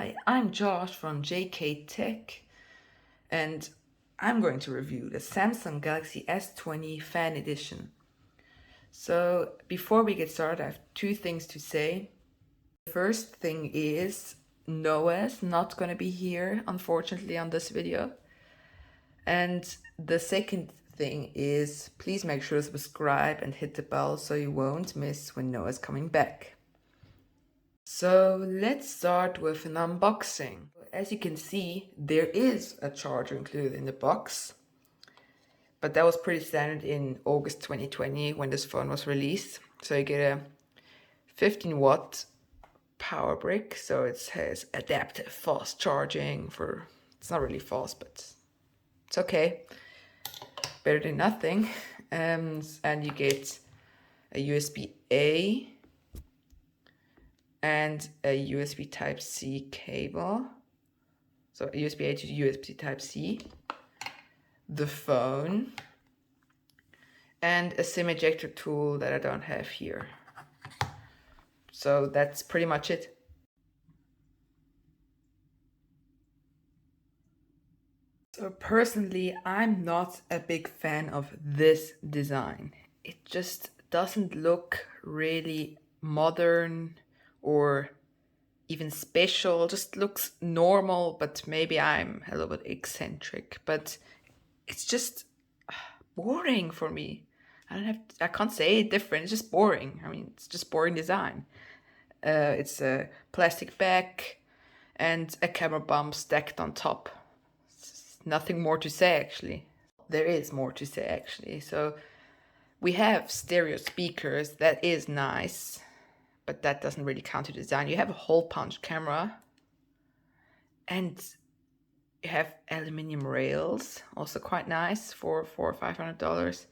Hi, I'm Josh from JK Tech, and I'm going to review the Samsung Galaxy S20 Fan Edition. So before we get started, I have two things to say. The first thing is Noah's not going to be here, unfortunately, on this video. And the second thing is please make sure to subscribe and hit the bell so you won't miss when Noah's coming back. So let's start with an unboxing. As you can see, there is a charger included in the box, but that was pretty standard in August 2020 when this phone was released. So you get a 15-watt power brick, so it has adaptive fast charging for, it's not really fast, but it's okay, better than nothing. And you get a USB-A and a USB Type-C cable. So a USB-A to USB Type-C, the phone, and a SIM ejector tool that I don't have here. So that's pretty much it. So personally, I'm not a big fan of this design. It just doesn't look really modern or even special, just looks normal, but maybe I'm a little bit eccentric, but it's just boring for me. I can't say it different, it's just boring. I mean, it's just boring design. It's a plastic back and a camera bump stacked on top. It's nothing more to say, actually. There is more to say, actually. So we have stereo speakers, that is nice, but that doesn't really count to design. You have a hole punch camera, and you have aluminium rails, also quite nice for $400 or $500,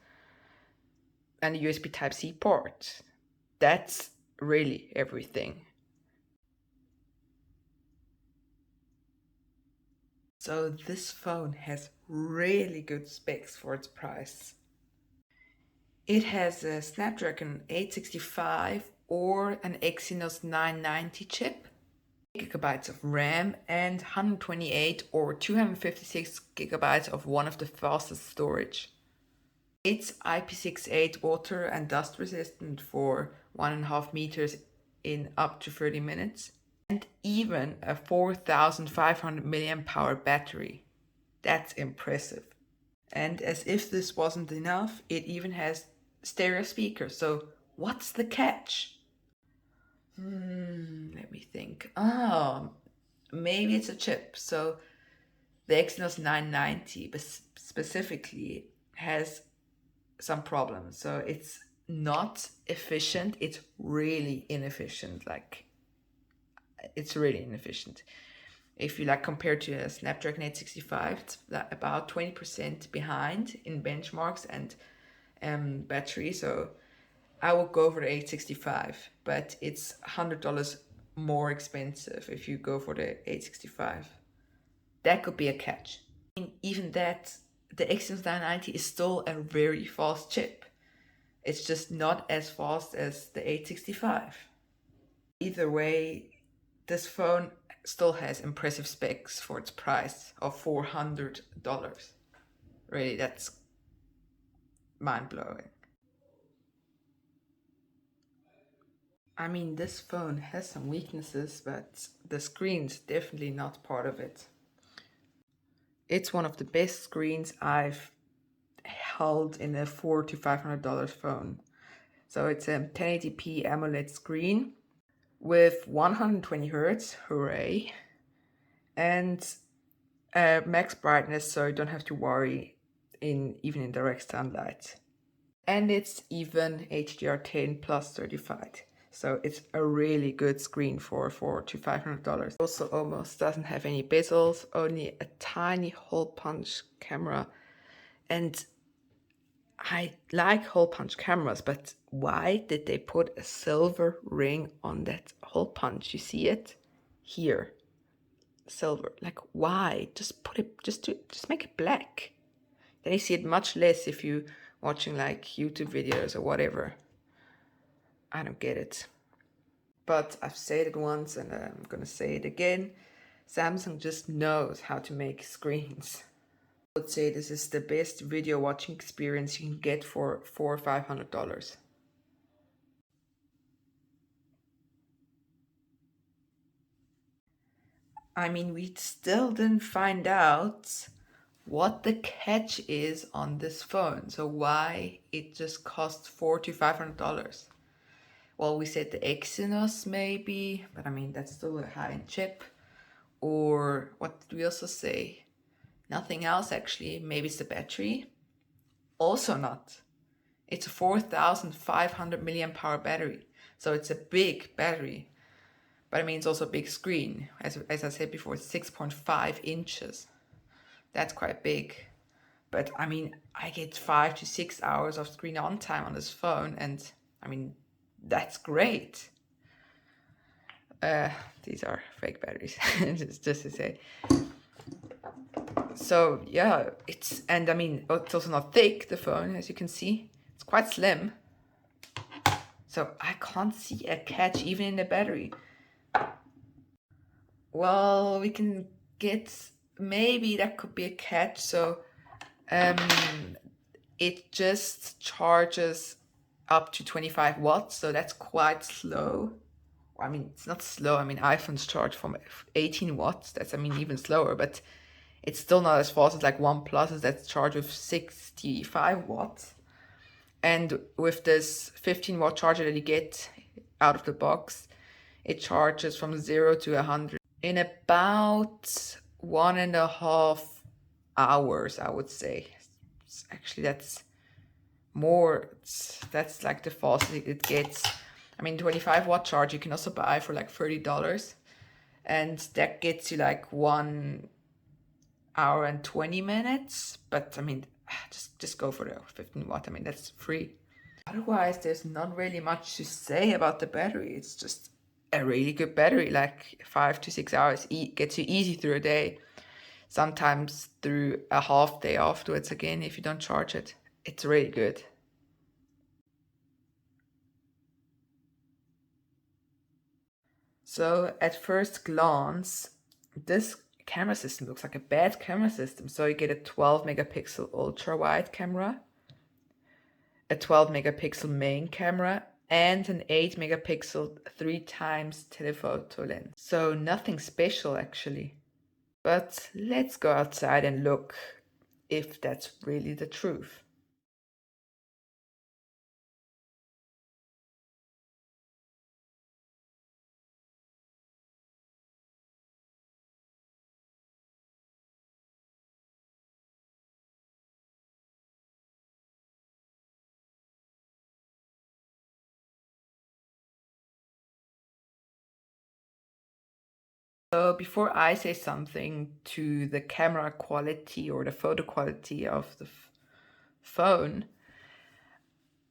and a USB Type-C port. That's really everything. So this phone has really good specs for its price. It has a Snapdragon 865 or an Exynos 990 chip, gigabytes of RAM, and 128 or 256 gigabytes of one of the fastest storage. It's IP68 water and dust resistant for 1.5 meters in up to 30 minutes, and even a 4,500 milliamp hour battery. That's impressive. And as if this wasn't enough, it even has stereo speakers. So what's the catch? Let me think. Maybe it's a chip. So the Exynos 990 specifically has some problems. So it's not efficient. It's really inefficient. Like, it's really inefficient. If you compare to a Snapdragon 865, it's about 20% behind in benchmarks and battery. So I would go for the 865, but it's $100 more expensive if you go for the 865. That could be a catch. Even that, the Exynos 990 is still a very fast chip. It's just not as fast as the 865. Either way, this phone still has impressive specs for its price of $400. Really, that's mind-blowing. I mean, this phone has some weaknesses, but the screen's definitely not part of it. It's one of the best screens I've held in a $400 to $500 phone. So it's a 1080p AMOLED screen with 120 Hz, hooray, and max brightness, so you don't have to worry even in direct sunlight. And it's even HDR10 plus certified. So it's a really good screen for $400 to $500. Also almost doesn't have any bezels, only a tiny hole punch camera. And I like hole punch cameras, but why did they put a silver ring on that hole punch? You see it here, silver. Like, why? Just put it, just make it black. Then you see it much less if you watching like YouTube videos or whatever. I don't get it. But I've said it once and I'm gonna say it again. Samsung just knows how to make screens. I would say this is the best video watching experience you can get for $400 or $500. I mean, we still didn't find out what the catch is on this phone. So why it just costs $400 to $500. Well, we said the Exynos maybe, but I mean, that's still a high-end chip. Or what did we also say? Nothing else actually. Maybe it's the battery. Also not. It's a 4,500 milliamp hour battery. So it's a big battery. But I mean, it's also a big screen. As I said before, it's 6.5 inches. That's quite big. But I mean, I get 5 to 6 hours of screen on time on this phone. And I mean, that's great. These are fake batteries, just to say. So yeah, and I mean, it's also not thick, the phone, as you can see. It's quite slim. So I can't see a catch even in the battery. Well, we can get, maybe that could be a catch. So it just charges up to 25 watts, so that's quite slow. I mean, it's not slow. I mean, iPhones charge from 18 watts. That's, I mean, even slower, but it's still not as fast as like OnePlus that's charged with 65 watts. And with this 15 watt charger that you get out of the box, it charges from 0 to 100 in about 1.5 hours, I would say. Actually, that's more. That's like the fastest it gets. I mean, 25 watt charge you can also buy for like $30, and that gets you like 1 hour and 20 minutes. But I mean, just go for the 15 watt. I mean, that's free. Otherwise, there's not really much to say about the battery. It's just a really good battery. Like 5 to 6 hours gets you easy through a day. Sometimes through a half day afterwards again if you don't charge it. It's really good. So at first glance, this camera system looks like a bad camera system. So you get a 12 megapixel ultra wide camera, a 12 megapixel main camera, and an 8 megapixel 3x telephoto lens. So nothing special actually. But let's go outside and look if that's really the truth. So before I say something to the camera quality or the photo quality of the phone,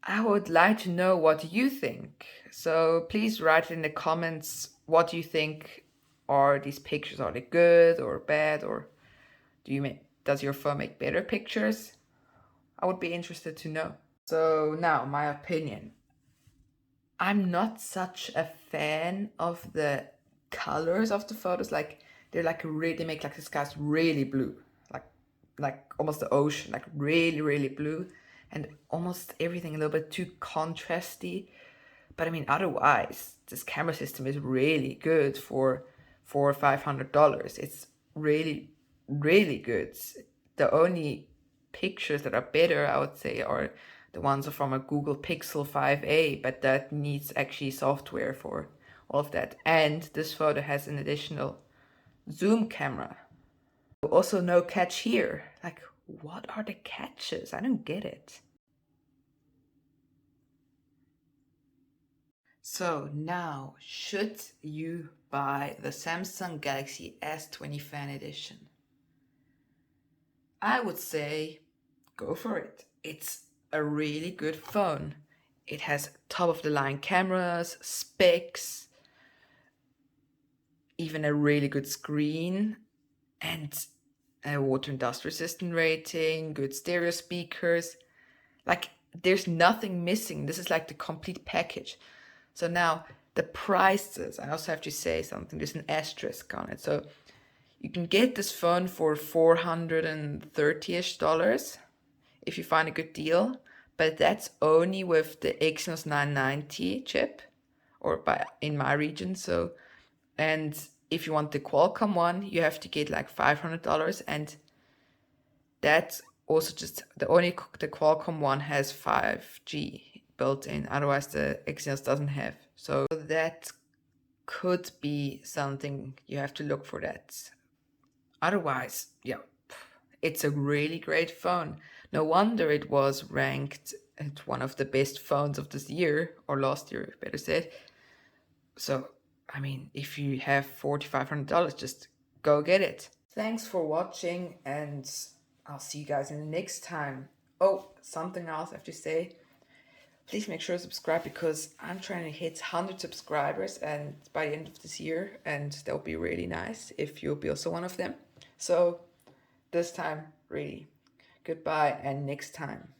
I would like to know what you think. So please write in the comments what you think. Are these pictures, are they good or bad, or does your phone make better pictures? I would be interested to know. So now my opinion. I'm not such a fan of the colors of the photos. Like they're like they make like the skies really blue, like almost the ocean, like really blue, and almost everything a little bit too contrasty. But I mean, otherwise, this camera system is really good for $400 or $500. It's really good. The only pictures that are better, I would say, are the ones from a Google Pixel 5a, but that needs actually software for all of that. And this photo has an additional zoom camera. Also, no catch here. Like, what are the catches? I don't get it. So now, should you buy the Samsung Galaxy S20 Fan Edition? I would say go for it. It's a really good phone. It has top of the line cameras, specs, even a really good screen, and a water and dust resistant rating, good stereo speakers. Like, there's nothing missing. This is like the complete package. So now the prices, I also have to say something. There's an asterisk on it. So You can get this phone for $430-ish if you find a good deal, but that's only with the Exynos 990 chip, or by in my region. So, and if you want the Qualcomm one, you have to get like $500, and that's also just the Qualcomm one has 5G built in. Otherwise, the Exynos doesn't have. So that could be something you have to look for that. Otherwise, yeah, it's a really great phone. No wonder it was ranked at one of the best phones of this year, or last year, better said. So, I mean, if you have $4,500, just go get it. Thanks for watching, and I'll see you guys in the next time. Oh, something else I have to say. Please make sure to subscribe, because I'm trying to hit 100 subscribers and by the end of this year, and that would be really nice if you'll be also one of them. So this time, really, goodbye and next time.